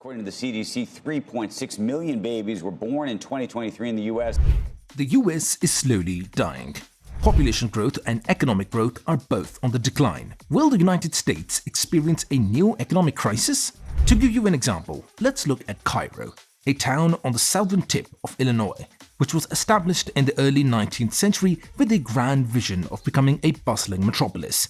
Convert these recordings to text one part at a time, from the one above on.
According to the CDC, 3.6 million babies were born in 2023 in the U.S. The US is slowly dying. Population growth and economic growth are both on the decline. Will the United States experience a new economic crisis? To give you an example, let's look at Cairo, a town on the southern tip of Illinois, which was established in the early 19th century with a grand vision of becoming a bustling metropolis.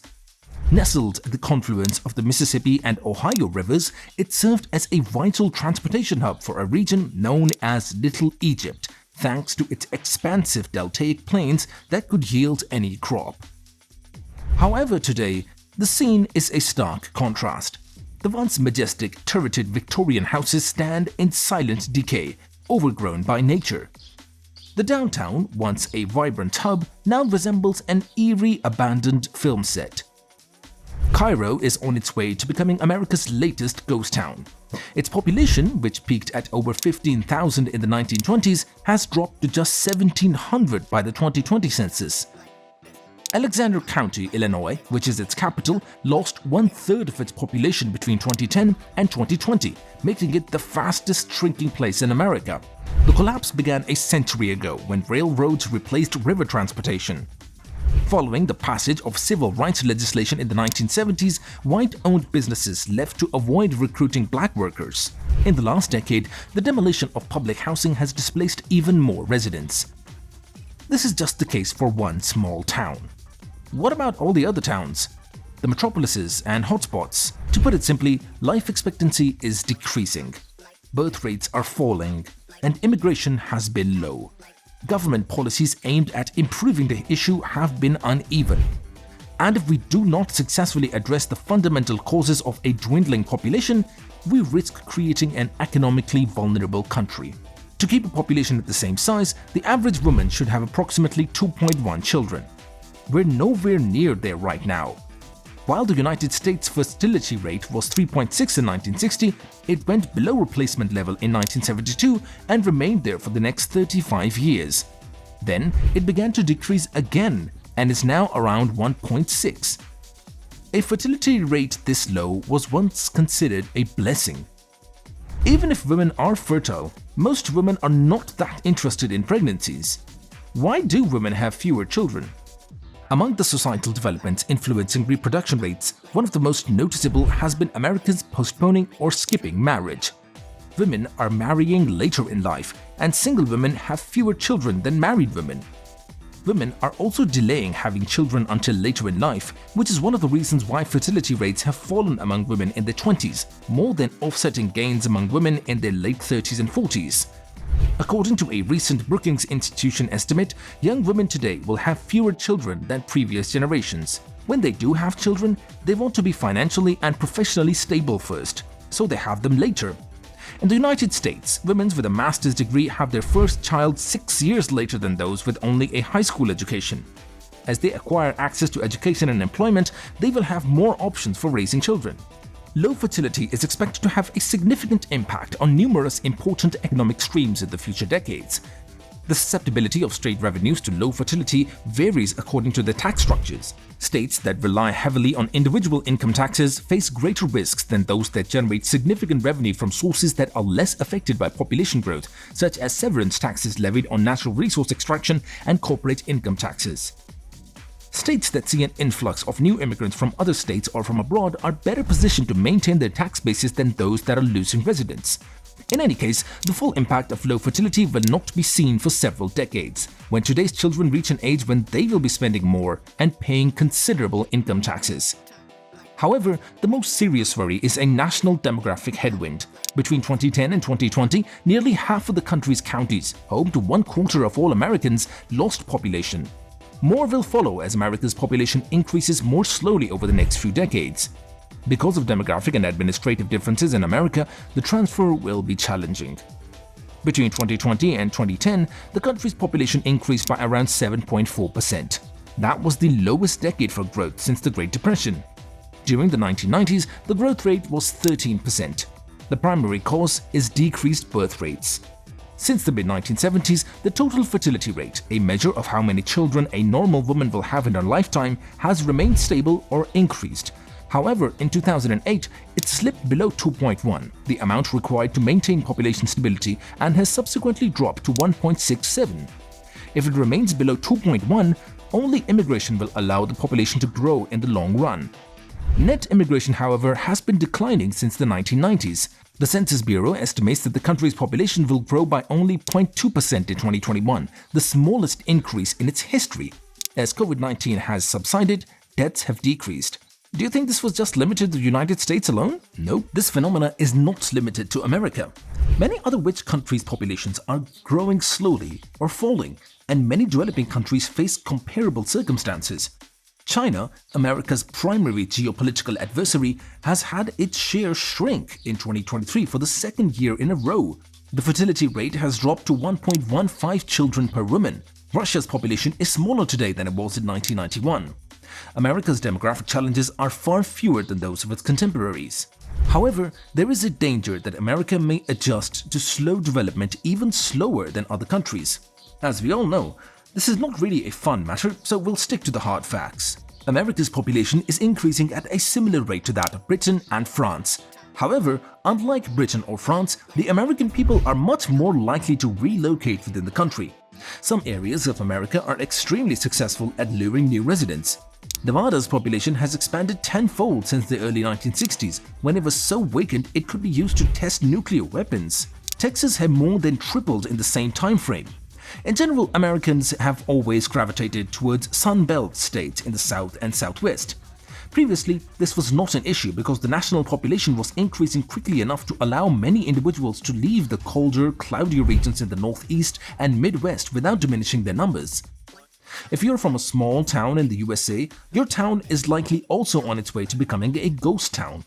Nestled at the confluence of the Mississippi and Ohio rivers, it served as a vital transportation hub for a region known as Little Egypt, thanks to its expansive deltaic plains that could yield any crop. However, today, the scene is a stark contrast. The once majestic, turreted Victorian houses stand in silent decay, overgrown by nature. The downtown, once a vibrant hub, now resembles an eerie, abandoned film set. Cairo is on its way to becoming America's latest ghost town. Its population, which peaked at over 15,000 in the 1920s, has dropped to just 1,700 by the 2020 census. Alexander County, Illinois, which is its capital, lost one-third of its population between 2010 and 2020, making it the fastest shrinking place in America. The collapse began a century ago when railroads replaced river transportation. Following the passage of civil rights legislation in the 1970s, white-owned businesses left to avoid recruiting black workers. In the last decade, the demolition of public housing has displaced even more residents. This is just the case for one small town. What about all the other towns? The metropolises and hotspots? To put it simply, life expectancy is decreasing. Birth rates are falling, and immigration has been low. Government policies aimed at improving the issue have been uneven. And if we do not successfully address the fundamental causes of a dwindling population, we risk creating an economically vulnerable country. To keep a population at the same size, the average woman should have approximately 2.1 children. We're nowhere near there right now. While the United States' fertility rate was 3.6 in 1960, it went below replacement level in 1972 and remained there for the next 35 years. Then it began to decrease again and is now around 1.6. A fertility rate this low was once considered a blessing. Even if women are fertile, most women are not that interested in pregnancies. Why do women have fewer children? Among the societal developments influencing reproduction rates, one of the most noticeable has been Americans postponing or skipping marriage. Women are marrying later in life, and single women have fewer children than married women. Women are also delaying having children until later in life, which is one of the reasons why fertility rates have fallen among women in their 20s, more than offsetting gains among women in their late 30s and 40s. According to a recent Brookings Institution estimate, young women today will have fewer children than previous generations. When they do have children, they want to be financially and professionally stable first, so they have them later. In the United States, women with a master's degree have their first child 6 years later than those with only a high school education. As they acquire access to education and employment, they will have more options for raising children. Low fertility is expected to have a significant impact on numerous important economic streams in the future decades. The susceptibility of state revenues to low fertility varies according to their tax structures. States that rely heavily on individual income taxes face greater risks than those that generate significant revenue from sources that are less affected by population growth, such as severance taxes levied on natural resource extraction and corporate income taxes. States that see an influx of new immigrants from other states or from abroad are better positioned to maintain their tax bases than those that are losing residents. In any case, the full impact of low fertility will not be seen for several decades, when today's children reach an age when they will be spending more and paying considerable income taxes. However, the most serious worry is a national demographic headwind. Between 2010 and 2020, nearly half of the country's counties, home to 1/4 of all Americans, lost population. More will follow as America's population increases more slowly over the next few decades. Because of demographic and administrative differences in America, the transfer will be challenging. Between 2020 and 2010, the country's population increased by around 7.4%. That was the lowest decade for growth since the Great Depression. During the 1990s, the growth rate was 13%. The primary cause is decreased birth rates. Since the mid-1970s, the total fertility rate, a measure of how many children a normal woman will have in her lifetime, has remained stable or increased. However, in 2008, it slipped below 2.1, the amount required to maintain population stability, and has subsequently dropped to 1.67. If it remains below 2.1, only immigration will allow the population to grow in the long run. Net immigration, however, has been declining since the 1990s. The Census Bureau estimates that the country's population will grow by only 0.2% in 2021, the smallest increase in its history. As COVID-19 has subsided, deaths have decreased. Do you think this was just limited to the United States alone? No, this phenomena is not limited to America. Many other rich countries' populations are growing slowly or falling, and many developing countries face comparable circumstances. China, America's primary geopolitical adversary, has had its share shrink in 2023 for the second year in a row. The fertility rate has dropped to 1.15 children per woman. Russia's population is smaller today than it was in 1991. America's demographic challenges are far fewer than those of its contemporaries. However, there is a danger that America may adjust to slow development even slower than other countries. As we all know, this is not really a fun matter, so we'll stick to the hard facts. America's population is increasing at a similar rate to that of Britain and France. However, unlike Britain or France, the American people are much more likely to relocate within the country. Some areas of America are extremely successful at luring new residents. Nevada's population has expanded tenfold since the early 1960s, when it was so vacant it could be used to test nuclear weapons. Texas had more than tripled in the same time frame. In general, Americans have always gravitated towards Sun Belt states in the South and Southwest. Previously, this was not an issue because the national population was increasing quickly enough to allow many individuals to leave the colder, cloudier regions in the Northeast and Midwest without diminishing their numbers. If you're from a small town in the USA, your town is likely also on its way to becoming a ghost town.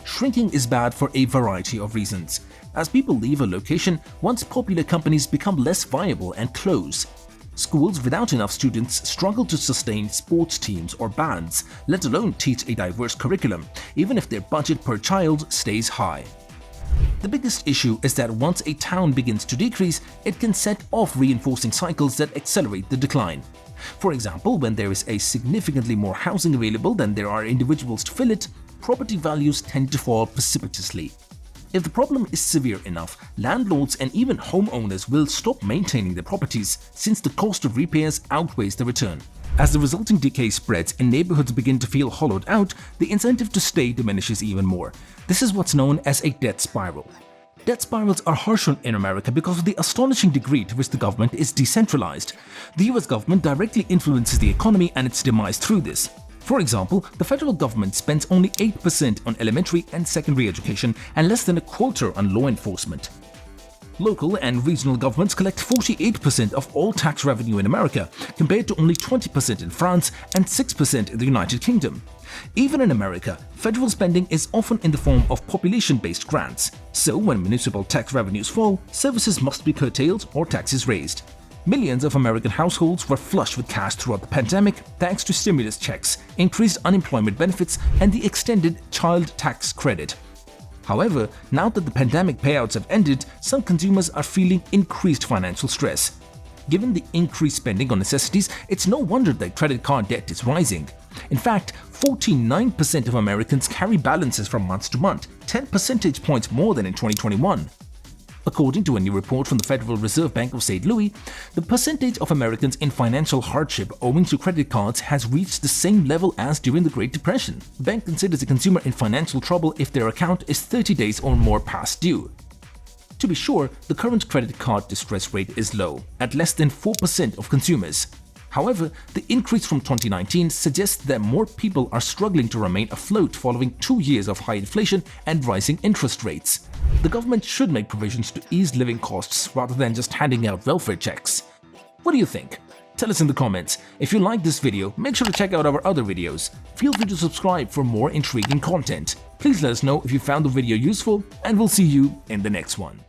Shrinking is bad for a variety of reasons. As people leave a location, once popular companies become less viable and close. Schools without enough students struggle to sustain sports teams or bands, let alone teach a diverse curriculum, even if their budget per child stays high. The biggest issue is that once a town begins to decrease, it can set off reinforcing cycles that accelerate the decline. For example, when there is a significantly more housing available than there are individuals to fill it, property values tend to fall precipitously. If the problem is severe enough, landlords and even homeowners will stop maintaining their properties since the cost of repairs outweighs the return. As the resulting decay spreads and neighborhoods begin to feel hollowed out, the incentive to stay diminishes even more. This is what's known as a debt spiral. Debt spirals are harsh in America because of the astonishing degree to which the government is decentralized. The US government directly influences the economy and its demise through this. For example, the federal government spends only 8% on elementary and secondary education and less than a quarter on law enforcement. Local and regional governments collect 48% of all tax revenue in America, compared to only 20% in France and 6% in the United Kingdom. Even in America, federal spending is often in the form of population-based grants, so when municipal tax revenues fall, services must be curtailed or taxes raised. Millions of American households were flush with cash throughout the pandemic thanks to stimulus checks, increased unemployment benefits, and the extended child tax credit. However, now that the pandemic payouts have ended, some consumers are feeling increased financial stress. Given the increased spending on necessities, it's no wonder that credit card debt is rising. In fact, 49% of Americans carry balances from month to month, 10 percentage points more than in 2021. According to a new report from the Federal Reserve Bank of St. Louis, the percentage of Americans in financial hardship owing to credit cards has reached the same level as during the Great Depression. The bank considers a consumer in financial trouble if their account is 30 days or more past due. To be sure, the current credit card distress rate is low, at less than 4% of consumers. However, the increase from 2019 suggests that more people are struggling to remain afloat following 2 years of high inflation and rising interest rates. The government should make provisions to ease living costs rather than just handing out welfare checks. What do you think? Tell us in the comments. If you like this video, make sure to check out our other videos. Feel free to subscribe for more intriguing content. Please let us know if you found the video useful, and we'll see you in the next one.